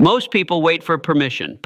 Most people wait for permission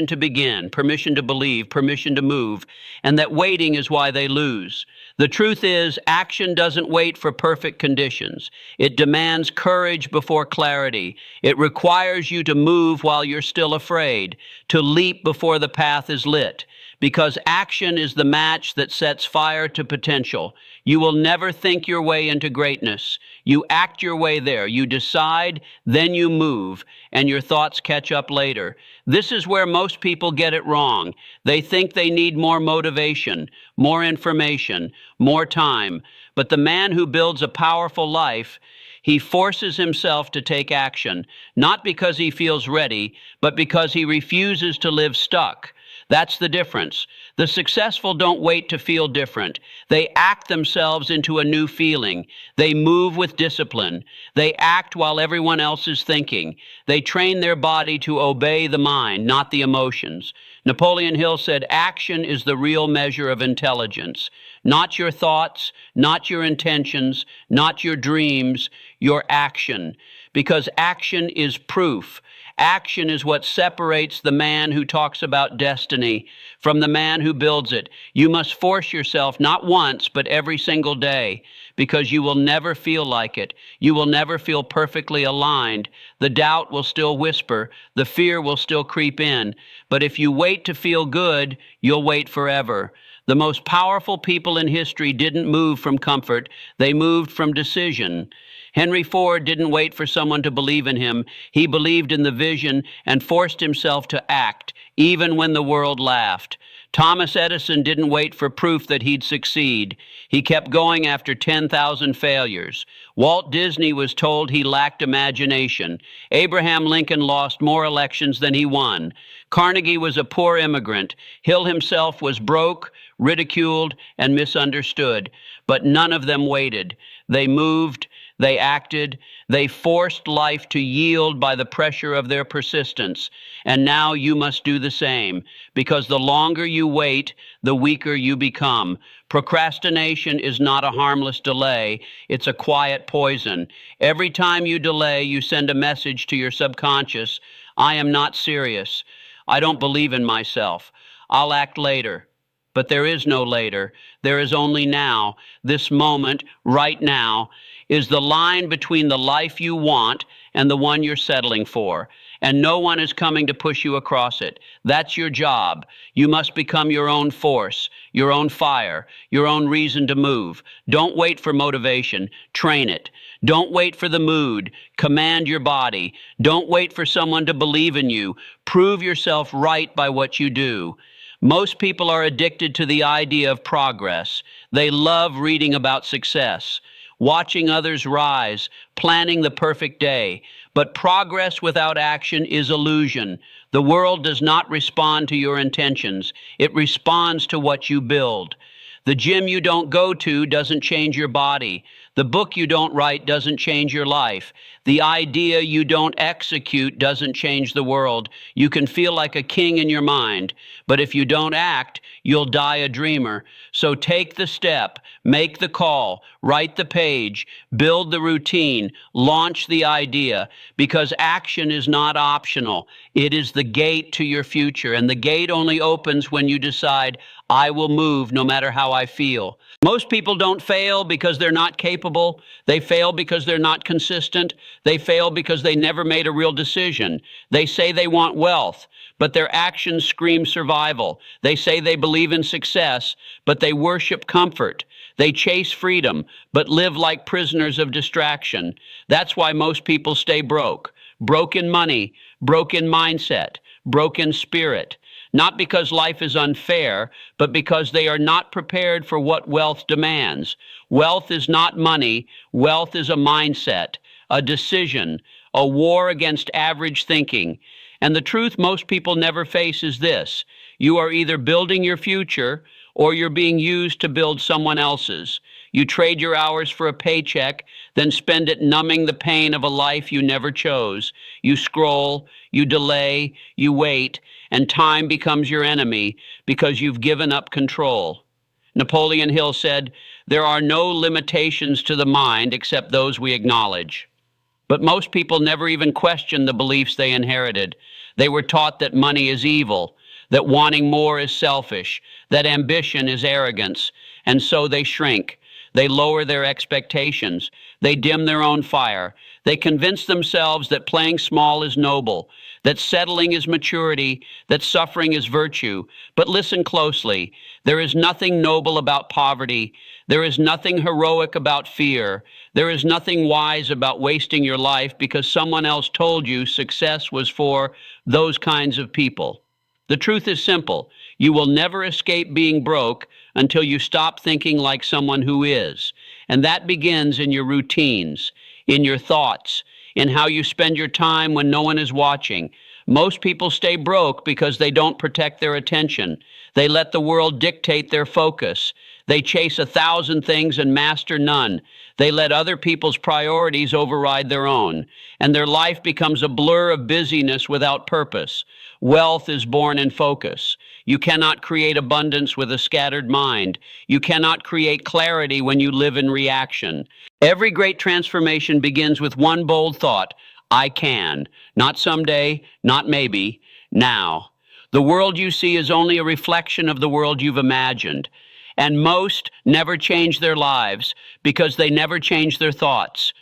to begin, permission to believe, permission to move, and that waiting is why they lose. The truth is, action doesn't wait for perfect conditions. It demands courage before clarity. It requires you to move while you're still afraid, to leap before the path is lit. Because action is the match that sets fire to potential. You will never think your way into greatness. You act your way there. You decide, then you move, and your thoughts catch up later. This is where most people get it wrong. They think they need more motivation, more information, more time. But the man who builds a powerful life, he forces himself to take action, not because he feels ready, but because he refuses to live stuck. That's the difference. The successful don't wait to feel different. They act themselves into a new feeling. They move with discipline. They act while everyone else is thinking. They train their body to obey the mind, not the emotions. Napoleon Hill said, action is the real measure of intelligence. Not your thoughts, not your intentions, not your dreams, your action. Because action is proof. Action is what separates the man who talks about destiny from the man who builds it. You must force yourself not once, but every single day, because you will never feel like it. You will never feel perfectly aligned. The doubt will still whisper. The fear will still creep in. But if you wait to feel good, you'll wait forever. The most powerful people in history didn't move from comfort. They moved from decision. Henry Ford didn't wait for someone to believe in him. He believed in the vision and forced himself to act, even when the world laughed. Thomas Edison didn't wait for proof that he'd succeed. He kept going after 10,000 failures. Walt Disney was told he lacked imagination. Abraham Lincoln lost more elections than he won. Carnegie was a poor immigrant. Hill himself was broke, ridiculed, and misunderstood. But none of them waited. They moved. They acted, they forced life to yield by the pressure of their persistence. And now you must do the same, because the longer you wait, the weaker you become. Procrastination is not a harmless delay, it's a quiet poison. Every time you delay, you send a message to your subconscious, I am not serious. I don't believe in myself. I'll act later. But there is no later. There is only now. This moment, right now, is the line between the life you want and the one you're settling for. And no one is coming to push you across it. That's your job. You must become your own force, your own fire, your own reason to move. Don't wait for motivation. Train it. Don't wait for the mood. Command your body. Don't wait for someone to believe in you. Prove yourself right by what you do. Most people are addicted to the idea of progress. They love reading about success, watching others rise, planning the perfect day. But progress without action is illusion. The world does not respond to your intentions. It responds to what you build. The gym you don't go to doesn't change your body. The book you don't write doesn't change your life. The idea you don't execute doesn't change the world. You can feel like a king in your mind, but if you don't act, you'll die a dreamer. So take the step, make the call, write the page, build the routine, launch the idea, because action is not optional. It is the gate to your future, and the gate only opens when you decide, I will move no matter how I feel. Most people don't fail because they're not capable. They fail because they're not consistent. They fail because they never made a real decision. They say they want wealth, but their actions scream survival. They say they believe in success, but they worship comfort. They chase freedom, but live like prisoners of distraction. That's why most people stay broke. Broke in money, broke in mindset, broke in spirit. Not because life is unfair, but because they are not prepared for what wealth demands. Wealth is not money. Wealth is a mindset, a decision, a war against average thinking. And the truth most people never face is this: you are either building your future or you're being used to build someone else's. You trade your hours for a paycheck, then spend it numbing the pain of a life you never chose. You scroll, you delay, you wait, and time becomes your enemy because you've given up control. Napoleon Hill said, "There are no limitations to the mind except those we acknowledge." But most people never even question the beliefs they inherited. They were taught that money is evil, that wanting more is selfish, that ambition is arrogance, and so they shrink. They lower their expectations. They dim their own fire. They convince themselves that playing small is noble, that settling is maturity, that suffering is virtue. But listen closely. There is nothing noble about poverty. There is nothing heroic about fear. There is nothing wise about wasting your life because someone else told you success was for those kinds of people. The truth is simple. You will never escape being broke until you stop thinking like someone who is. And that begins in your routines, in your thoughts, in how you spend your time when no one is watching. Most people stay broke because they don't protect their attention. They let the world dictate their focus. They chase 1,000 things and master none. They let other people's priorities override their own, and their life becomes a blur of busyness without purpose. Wealth is born in focus. You cannot create abundance with a scattered mind. You cannot create clarity when you live in reaction. Every great transformation begins with one bold thought: I can. Not someday, not maybe, now. The world you see is only a reflection of the world you've imagined. And most never change their lives because they never change their thoughts.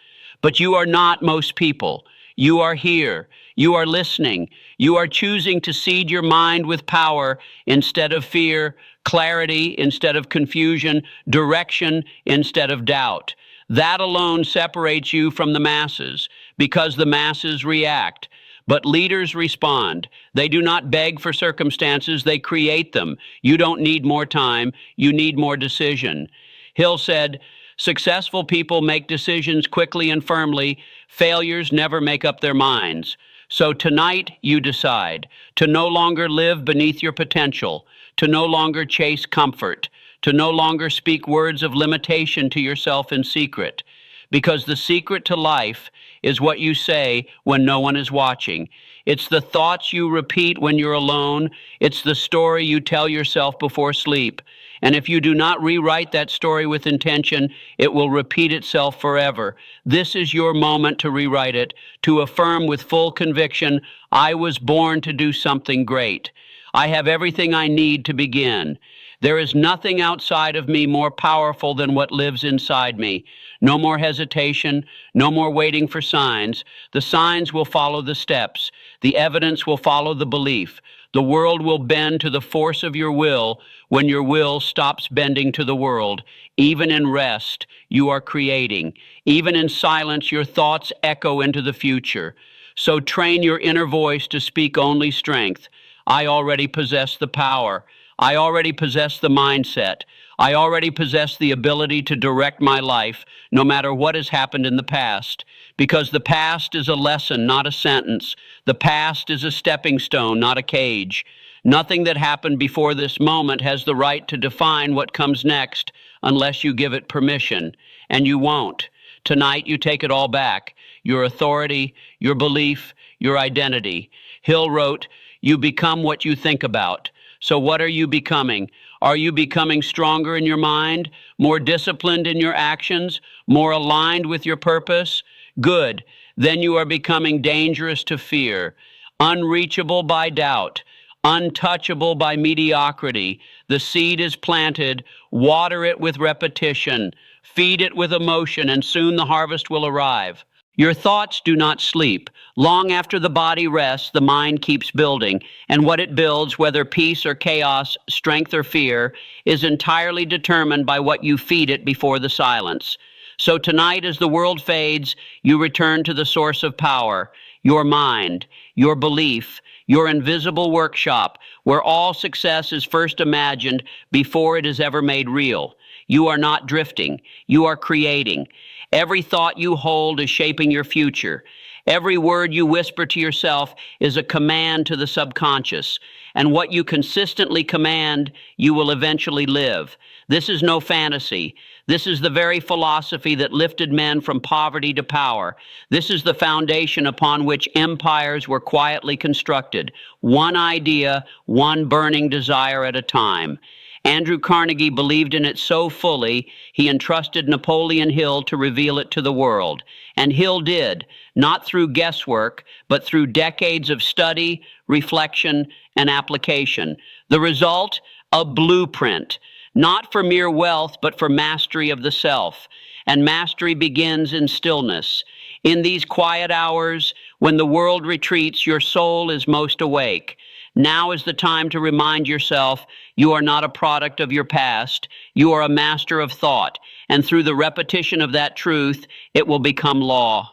But you are not most people. You are here. You are listening. You are choosing to seed your mind with power instead of fear, clarity instead of confusion, direction instead of doubt. That alone separates you from the masses because the masses react. But leaders respond. They do not beg for circumstances, they create them. You don't need more time, you need more decision. Hill said, successful people make decisions quickly and firmly. Failures never make up their minds. So tonight you decide to no longer live beneath your potential, to no longer chase comfort, to no longer speak words of limitation to yourself in secret. Because the secret to life is what you say when no one is watching. It's the thoughts you repeat when you're alone. It's the story you tell yourself before sleep. And if you do not rewrite that story with intention, it will repeat itself forever. This is your moment to rewrite it, to affirm with full conviction, I was born to do something great. I have everything I need to begin. There is nothing outside of me more powerful than what lives inside me. No more hesitation, no more waiting for signs. The signs will follow the steps. The evidence will follow the belief. The world will bend to the force of your will when your will stops bending to the world. Even in rest, you are creating. Even in silence, your thoughts echo into the future. So train your inner voice to speak only strength. I already possess the power. I already possess the mindset. I already possess the ability to direct my life, no matter what has happened in the past. Because the past is a lesson, not a sentence. The past is a stepping stone, not a cage. Nothing that happened before this moment has the right to define what comes next unless you give it permission. And you won't. Tonight you take it all back. Your authority, your belief, your identity. Hill wrote, you become what you think about. So what are you becoming? Are you becoming stronger in your mind, more disciplined in your actions, more aligned with your purpose? Good. Then you are becoming dangerous to fear, unreachable by doubt, untouchable by mediocrity. The seed is planted. Water it with repetition. Feed it with emotion, and soon the harvest will arrive. Your thoughts do not sleep. Long after the body rests, the mind keeps building, and what it builds, whether peace or chaos, strength or fear, is entirely determined by what you feed it before the silence. So tonight, as the world fades, you return to the source of power, your mind, your belief, your invisible workshop, where all success is first imagined before it is ever made real. You are not drifting. You are creating. Every thought you hold is shaping your future. Every word you whisper to yourself is a command to the subconscious. And what you consistently command, you will eventually live. This is no fantasy. This is the very philosophy that lifted men from poverty to power. This is the foundation upon which empires were quietly constructed, one idea, one burning desire at a time. Andrew Carnegie believed in it so fully, he entrusted Napoleon Hill to reveal it to the world. And Hill did, not through guesswork, but through decades of study, reflection, and application. The result? A blueprint, not for mere wealth, but for mastery of the self. And mastery begins in stillness. In these quiet hours, when the world retreats, your soul is most awake. Now is the time to remind yourself you are not a product of your past. You are a master of thought, and through the repetition of that truth, it will become law.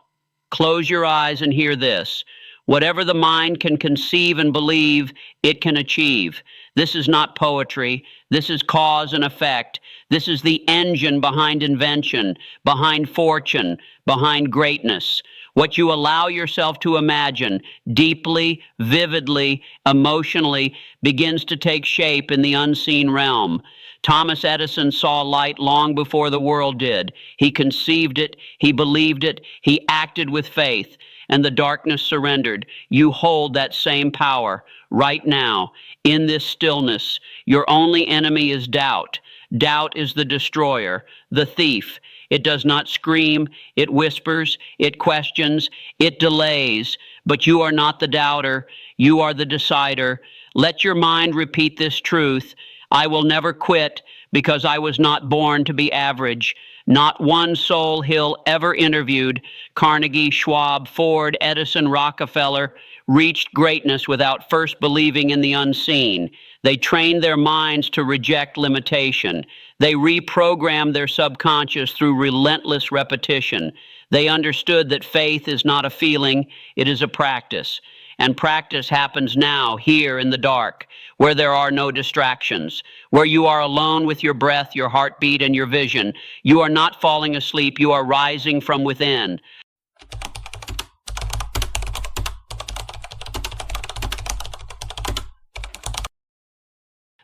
Close your eyes and hear this. Whatever the mind can conceive and believe, it can achieve. This is not poetry. This is cause and effect. This is the engine behind invention, behind fortune, behind greatness. What you allow yourself to imagine deeply, vividly, emotionally begins to take shape in the unseen realm. Thomas Edison saw light long before the world did. He conceived it, he believed it, he acted with faith, and the darkness surrendered. You hold that same power right now in this stillness. Your only enemy is doubt. Doubt is the destroyer, the thief. It does not scream, it whispers, it questions, it delays, but you are not the doubter, you are the decider. Let your mind repeat this truth. I will never quit because I was not born to be average. Not one soul Hill ever interviewed, Carnegie, Schwab, Ford, Edison, Rockefeller, reached greatness without first believing in the unseen. They trained their minds to reject limitation. They reprogrammed their subconscious through relentless repetition. They understood that faith is not a feeling, it is a practice. And practice happens now, here in the dark, where there are no distractions, where you are alone with your breath, your heartbeat, and your vision. You are not falling asleep, you are rising from within.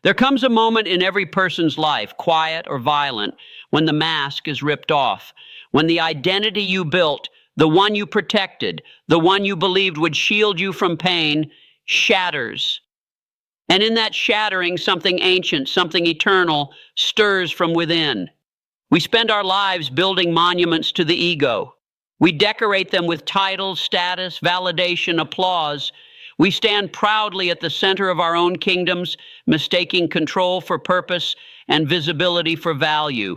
There comes a moment in every person's life, quiet or violent, when the mask is ripped off, when the identity you built, the one you protected, the one you believed would shield you from pain, shatters. And in that shattering, something ancient, something eternal stirs from within. We spend our lives building monuments to the ego. We decorate them with titles, status, validation, applause. We stand proudly at the center of our own kingdoms, mistaking control for purpose and visibility for value.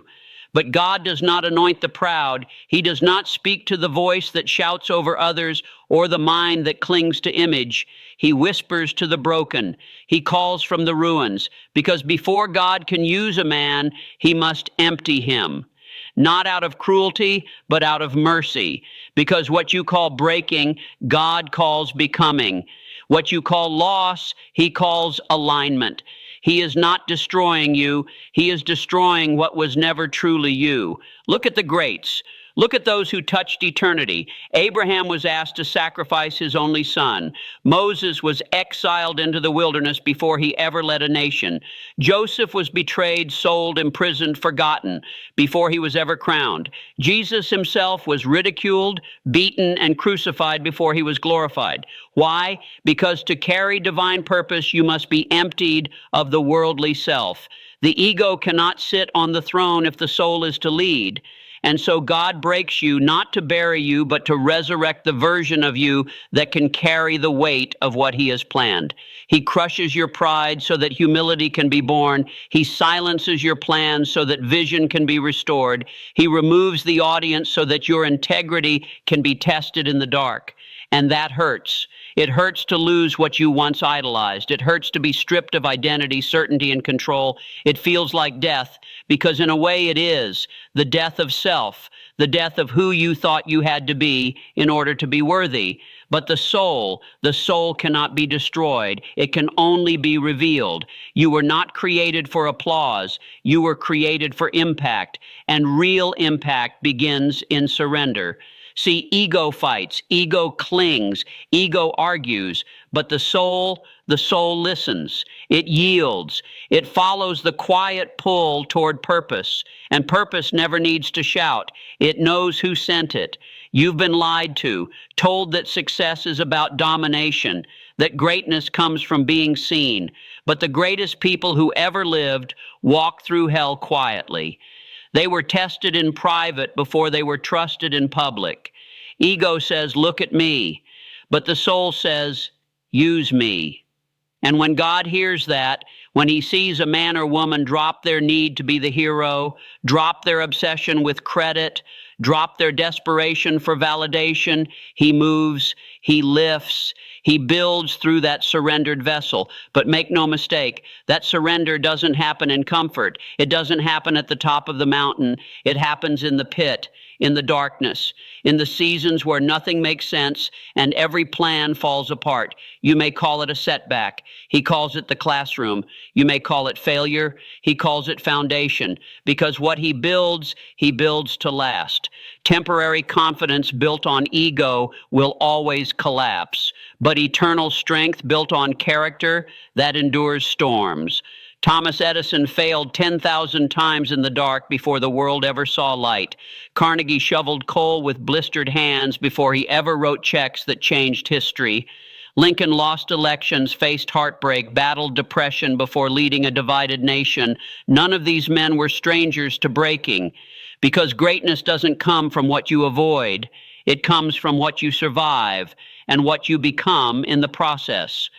But God does not anoint the proud. He does not speak to the voice that shouts over others or the mind that clings to image. He whispers to the broken. He calls from the ruins, because before God can use a man, he must empty him. Not out of cruelty, but out of mercy. Because what you call breaking, God calls becoming. What you call loss, he calls alignment. He is not destroying you. He is destroying what was never truly you. Look at the greats. Look at those who touched eternity. Abraham was asked to sacrifice his only son. Moses was exiled into the wilderness before he ever led a nation. Joseph was betrayed, sold, imprisoned, forgotten before he was ever crowned. Jesus himself was ridiculed, beaten, and crucified before he was glorified. Why? Because to carry divine purpose, you must be emptied of the worldly self. The ego cannot sit on the throne if the soul is to lead. And so God breaks you not to bury you, but to resurrect the version of you that can carry the weight of what he has planned. He crushes your pride so that humility can be born. He silences your plans so that vision can be restored. He removes the audience so that your integrity can be tested in the dark. And that hurts. It hurts to lose what you once idolized. It hurts to be stripped of identity, certainty, and control. It feels like death, because in a way it is the death of self, the death of who you thought you had to be in order to be worthy. But the soul cannot be destroyed. It can only be revealed. You were not created for applause. You were created for impact, and real impact begins in surrender. See, ego fights, ego clings, ego argues, but the soul listens. It yields. It follows the quiet pull toward purpose, and purpose never needs to shout. It knows who sent it. You've been lied to, told that success is about domination, that greatness comes from being seen. But the greatest people who ever lived walked through hell quietly. They were tested in private before they were trusted in public. Ego says, "Look at me," but the soul says, "Use me." And when God hears that, when he sees a man or woman drop their need to be the hero, drop their obsession with credit, drop their desperation for validation, he moves, he lifts, he builds through that surrendered vessel. But make no mistake, that surrender doesn't happen in comfort. It doesn't happen at the top of the mountain. It happens in the pit, in the darkness, in the seasons where nothing makes sense and every plan falls apart. You may call it a setback. He calls it the classroom. You may call it failure. He calls it foundation, because what he builds to last. Temporary confidence built on ego will always collapse, but eternal strength built on character, that endures storms. Thomas Edison failed 10,000 times in the dark before the world ever saw light. Carnegie shoveled coal with blistered hands before he ever wrote checks that changed history. Lincoln lost elections, faced heartbreak, battled depression before leading a divided nation. None of these men were strangers to breaking, because greatness doesn't come from what you avoid. It comes from what you survive and what you become in the process.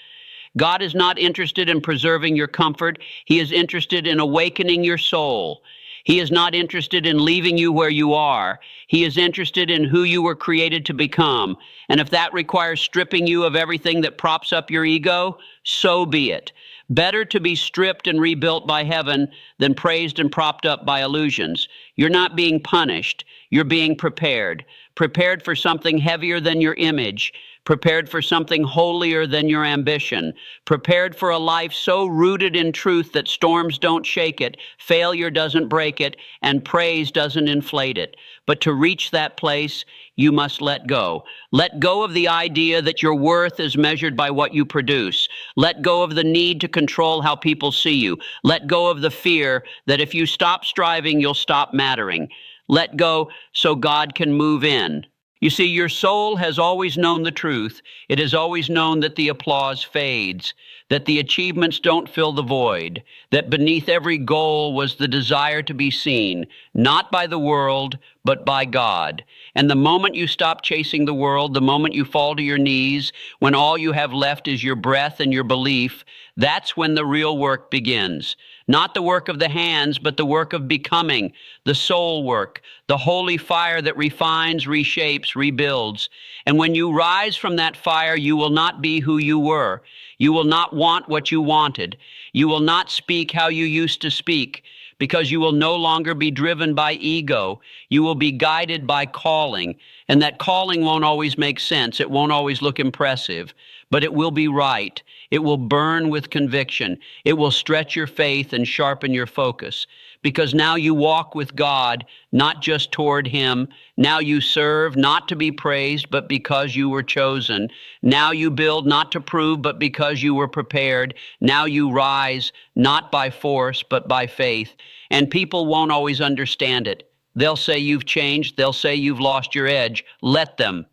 God is not interested in preserving your comfort. He is interested in awakening your soul. He is not interested in leaving you where you are. He is interested in who you were created to become. And if that requires stripping you of everything that props up your ego, so be it. Better to be stripped and rebuilt by heaven than praised and propped up by illusions. You're not being punished. You're being prepared. Prepared for something heavier than your image. Prepared for something holier than your ambition, prepared for a life so rooted in truth that storms don't shake it, failure doesn't break it, and praise doesn't inflate it. But to reach that place, you must let go. Let go of the idea that your worth is measured by what you produce. Let go of the need to control how people see you. Let go of the fear that if you stop striving, you'll stop mattering. Let go so God can move in. You see, your soul has always known the truth. It has always known that the applause fades, that the achievements don't fill the void, that beneath every goal was the desire to be seen, not by the world, but by God. And the moment you stop chasing the world, the moment you fall to your knees, when all you have left is your breath and your belief, that's when the real work begins. Not the work of the hands, but the work of becoming, the soul work, the holy fire that refines, reshapes, rebuilds. And when you rise from that fire, you will not be who you were. You will not want what you wanted. You will not speak how you used to speak, because you will no longer be driven by ego. You will be guided by calling, and that calling won't always make sense. It won't always look impressive, but it will be right. It will burn with conviction. It will stretch your faith and sharpen your focus, because now you walk with God, not just toward him. Now you serve, not to be praised, but because you were chosen. Now you build, not to prove, but because you were prepared. Now you rise, not by force, but by faith. And people won't always understand it. They'll say you've changed. They'll say you've lost your edge. Let them,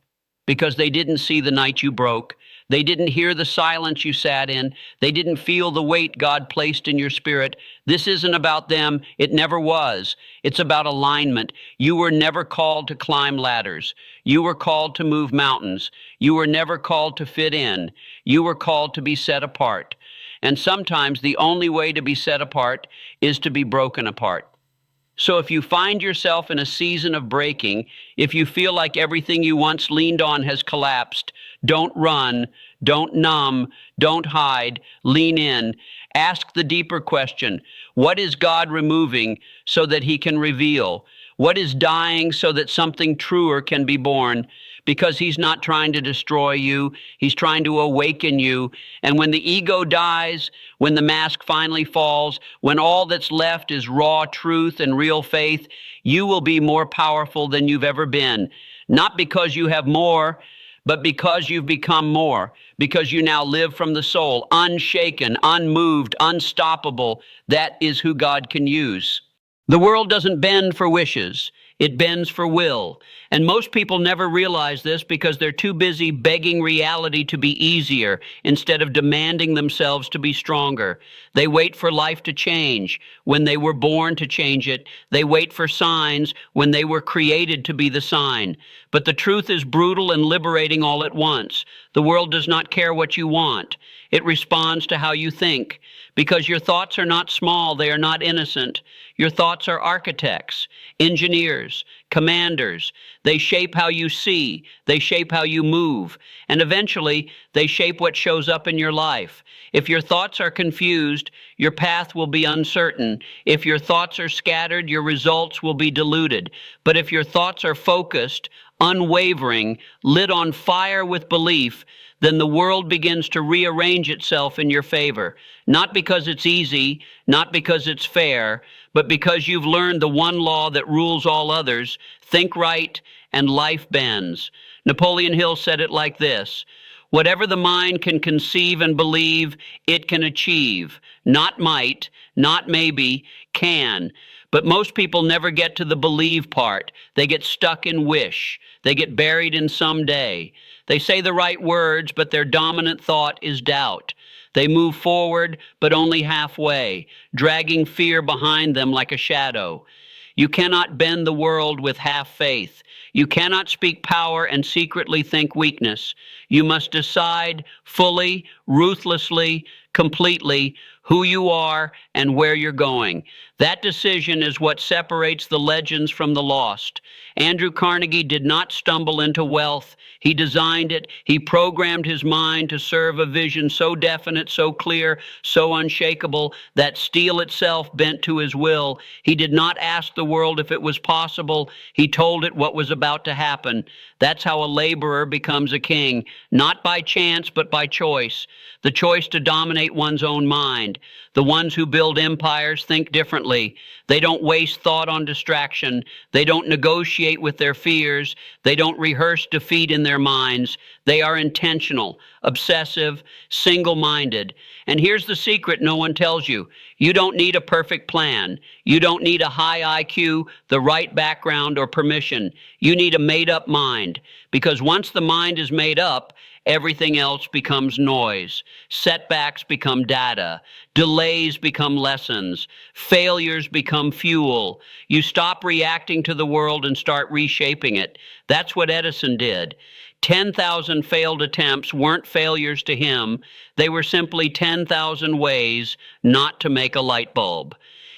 because they didn't see the night you broke. They didn't hear the silence you sat in. They didn't feel the weight God placed in your spirit. This isn't about them. It never was. It's about alignment. You were never called to climb ladders. You were called to move mountains. You were never called to fit in. You were called to be set apart. And sometimes the only way to be set apart is to be broken apart. So if you find yourself in a season of breaking, if you feel like everything you once leaned on has collapsed, don't run, don't numb, don't hide, lean in. Ask the deeper question: what is God removing so that he can reveal? What is dying so that something truer can be born? Because he's not trying to destroy you, he's trying to awaken you. And when the ego dies, when the mask finally falls, when all that's left is raw truth and real faith, you will be more powerful than you've ever been. Not because you have more, but because you've become more, because you now live from the soul, unshaken, unmoved, unstoppable. That is who God can use. The world doesn't bend for wishes. It bends for will. And most people never realize this because they're too busy begging reality to be easier instead of demanding themselves to be stronger. They wait for life to change when they were born to change it. They wait for signs when they were created to be the sign. But the truth is brutal and liberating all at once. The world does not care what you want. It responds to how you think. Because your thoughts are not small, they are not innocent. Your thoughts are architects, engineers, commanders. They shape how you see, they shape how you move, and eventually they shape what shows up in your life. If your thoughts are confused, your path will be uncertain. If your thoughts are scattered, your results will be diluted. But if your thoughts are focused, unwavering, lit on fire with belief, then the world begins to rearrange itself in your favor. Not because it's easy, not because it's fair, but because you've learned the one law that rules all others: think right and life bends. Napoleon Hill said it like this: whatever the mind can conceive and believe, it can achieve. Not might, not maybe, can. But most people never get to the believe part. They get stuck in wish. They get buried in someday. They say the right words, but their dominant thought is doubt. They move forward, but only halfway, dragging fear behind them like a shadow. You cannot bend the world with half faith. You cannot speak power and secretly think weakness. You must decide fully, ruthlessly, completely who you are and where you're going. That decision is what separates the legends from the lost. Andrew Carnegie did not stumble into wealth. He designed it. He programmed his mind to serve a vision so definite, so clear, so unshakable that steel itself bent to his will. He did not ask the world if it was possible. He told it what was about to happen. That's how a laborer becomes a king, not by chance, but by choice. The choice to dominate one's own mind. The ones who build empires think differently. They don't waste thought on distraction. They don't negotiate with their fears. They don't rehearse defeat in their minds. They are intentional, obsessive, single-minded. And here's the secret no one tells you. You don't need a perfect plan. You don't need a high IQ, the right background, or permission. You need a made-up mind. Because once the mind is made up, everything else becomes noise. Setbacks become data. Delays become lessons. Failures become fuel. You stop reacting to the world and start reshaping it. That's what Edison did. 10,000 failed attempts weren't failures to him. They were simply 10,000 ways not to make a light bulb.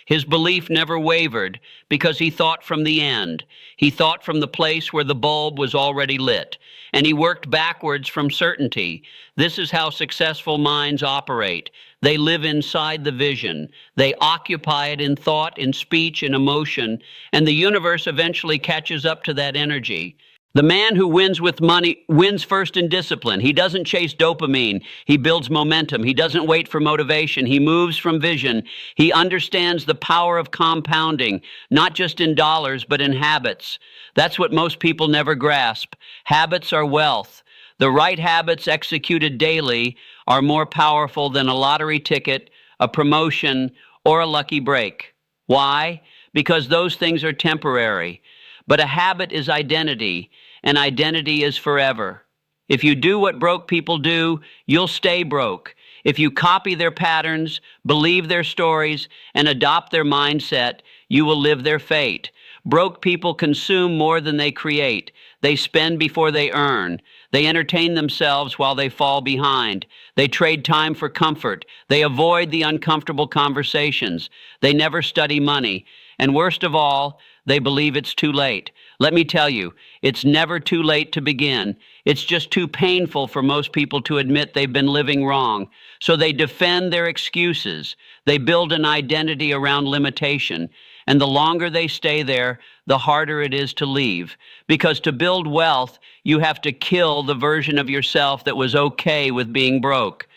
His belief never wavered because he thought from the end. He thought from the place where the bulb was already lit, and he worked backwards from certainty. This is how successful minds operate. They live inside the vision. They occupy it in thought, in speech, in emotion, and the universe eventually catches up to that energy. The man who wins with money wins first in discipline. He doesn't chase dopamine. He builds momentum. He doesn't wait for motivation. He moves from vision. He understands the power of compounding, not just in dollars, but in habits. That's what most people never grasp. Habits are wealth. The right habits executed daily are more powerful than a lottery ticket, a promotion, or a lucky break. Why? Because those things are temporary. But a habit is identity, and identity is forever. If you do what broke people do, you'll stay broke. If you copy their patterns, believe their stories, and adopt their mindset, you will live their fate. Broke people consume more than they create. They spend before they earn. They entertain themselves while they fall behind. They trade time for comfort. They avoid the uncomfortable conversations. They never study money. And worst of all, they believe it's too late. Let me tell you, it's never too late to begin. It's just too painful for most people to admit they've been living wrong. So they defend their excuses. They build an identity around limitation. And the longer they stay there, the harder it is to leave. Because to build wealth, you have to kill the version of yourself that was okay with being broke.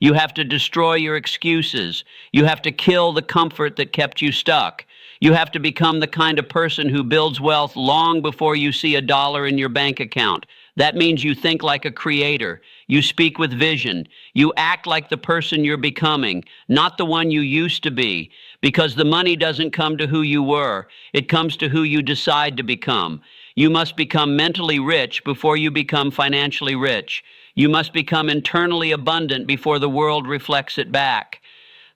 You have to destroy your excuses. You have to kill the comfort that kept you stuck. You have to become the kind of person who builds wealth long before you see a dollar in your bank account. That means you think like a creator. You speak with vision. You act like the person you're becoming, not the one you used to be. because the money doesn't come to who you were. It comes to who you decide to become. You must become mentally rich before you become financially rich. You must become internally abundant before the world reflects it back.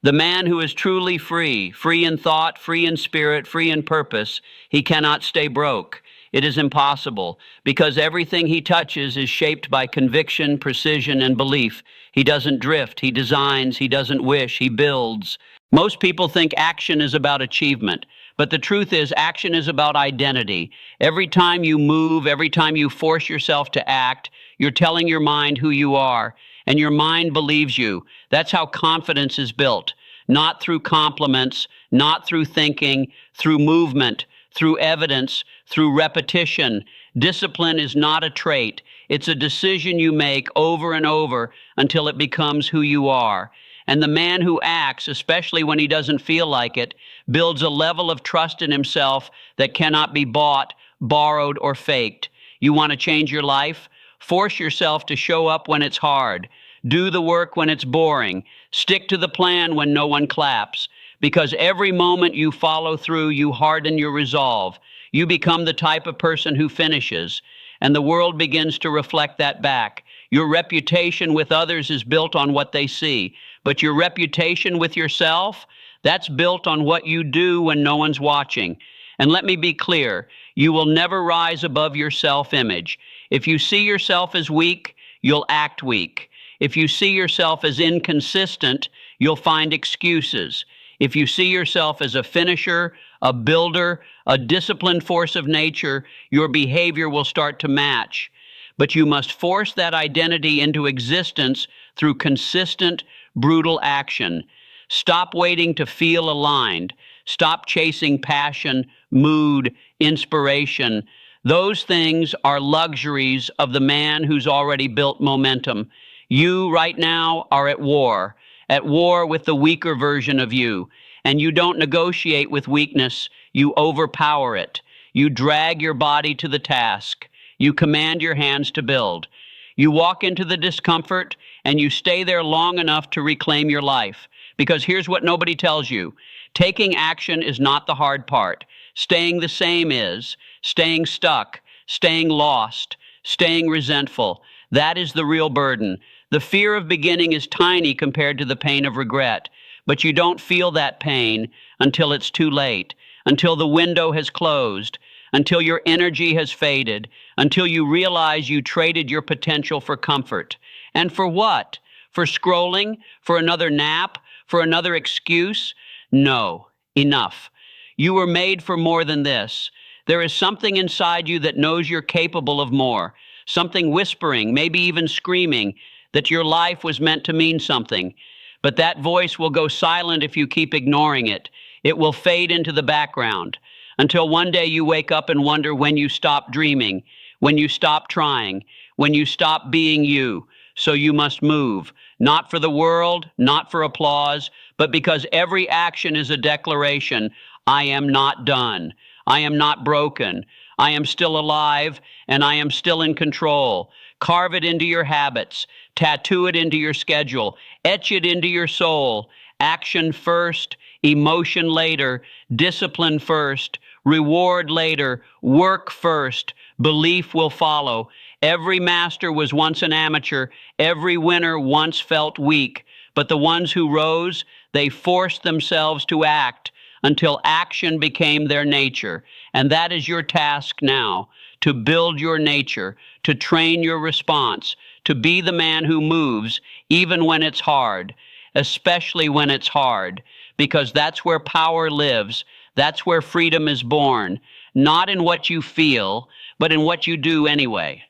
The man who is truly free, free in thought, free in spirit, free in purpose, he cannot stay broke. It is impossible, because everything he touches is shaped by conviction, precision, and belief. He doesn't drift, he designs, he doesn't wish, he builds. Most people think action is about achievement, but the truth is action is about identity. Every time you move, every time you force yourself to act, you're telling your mind who you are, and your mind believes you. That's how confidence is built. Not through compliments, not through thinking, through movement, through evidence, through repetition. Discipline is not a trait. It's a decision you make over and over until it becomes who you are. And the man who acts, especially when he doesn't feel like it, builds a level of trust in himself that cannot be bought, borrowed, or faked. You want to change your life? Force yourself to show up when it's hard. Do the work when it's boring. Stick to the plan when no one claps. Because every moment you follow through, you harden your resolve. You become the type of person who finishes, and the world begins to reflect that back. Your reputation with others is built on what they see, but your reputation with yourself, that's built on what you do when no one's watching. And let me be clear, you will never rise above your self-image. If you see yourself as weak, you'll act weak. If you see yourself as inconsistent, you'll find excuses. If you see yourself as a finisher, a builder, a disciplined force of nature, your behavior will start to match. But you must force that identity into existence through consistent, brutal action. Stop waiting to feel aligned. Stop chasing passion, mood, inspiration. Those things are luxuries of the man who's already built momentum. You right now are at war with the weaker version of you. And you don't negotiate with weakness, you overpower it. You drag your body to the task. You command your hands to build. You walk into the discomfort and you stay there long enough to reclaim your life. Because here's what nobody tells you. Taking action is not the hard part. Staying the same is. Staying stuck, staying lost, staying resentful. That is the real burden. The fear of beginning is tiny compared to the pain of regret. But you don't feel that pain until it's too late, until the window has closed, until your energy has faded, until you realize you traded your potential for comfort. And for what? For scrolling? For another nap? For another excuse? No, enough. You were made for more than this. There is something inside you that knows you're capable of more, something whispering, maybe even screaming, that your life was meant to mean something. But that voice will go silent if you keep ignoring it. It will fade into the background until one day you wake up and wonder when you stop dreaming, when you stop trying, when you stop being you. So you must move, not for the world, not for applause, but because every action is a declaration. I am not done. I am not broken. I am still alive, and I am still in control. Carve it into your habits. Tattoo it into your schedule. Etch it into your soul. Action first, emotion later, discipline first, reward later, work first. Belief will follow. Every master was once an amateur. Every winner once felt weak. But the ones who rose, they forced themselves to act until action became their nature. And that is your task now, to build your nature, to train your response, to be the man who moves even when it's hard, especially when it's hard, because that's where power lives. That's where freedom is born, not in what you feel, but in what you do anyway.